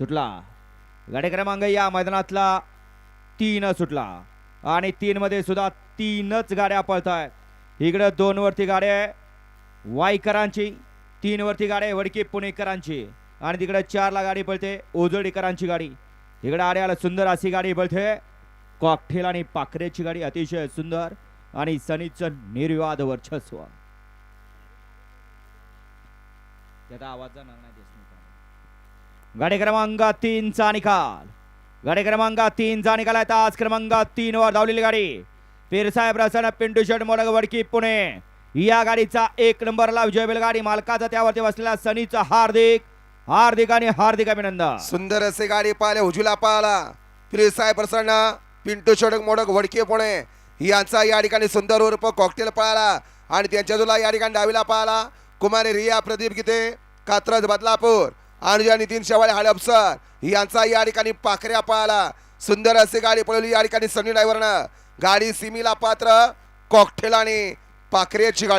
सुटला गाडी क्रमांक या मैदानातला 3 सुटला आणि 3 मध्ये सुद्धा 3च गाड्या पळतायत। इकडे 2 वरती गाड्या वाईकरांची, 3 वरती गाड्या वडकी पुणेकरांची आणि तिकडे 4 ला गाडी पळते ओजडीकरांची गाडी। इकडे आड्याला सुंदर अशी गाडी पळते कॉकटेल आणि पाखरेची गाडी, अतिशय सुंदर आणि सनीचं निर्विवाद वर्चस्व। त्याचा आवाज जाणार नाही देशमुख। गाडी क्रमांक 3 चा निकाल, गाडी क्रमांक 3 चा निकाल आहे। तास क्रमांक 3 वर धावलेली गाडी पीरसाहेब रसन पिंटू शेट मोडक वडकी पुणे या गाडीचा 1 नंबरला विजय बैलगाडी मालकाचा त्यावरती बसलेला सनीचा हार्दिक हार्दिक आणि हार्दिक अभिनंदन। सुंदर असे गाडी पाहिले, उजूला पाहला पीरसाहेब प्रसन्न पिंटू शेट मोडक वडकी पुणे यांचा या ठिकाणी सुंदर उर्फ कॉकटेल पाहला आणि त्यांच्या जुला या ठिकाणी डावीला पाहला कुमारी रिया प्रदीप गीते कात्रज बदलापूर आणि या नितीन शेवाळे हडपसर यांचा या ठिकाणी पाखऱ्या पाहला। सुंदर अशी गाडी पळवली या ठिकाणी सनी ड्रायव्हरनं। गाडी सिमीला पात्र कॉकटेल आणि पाखरेची गाडी।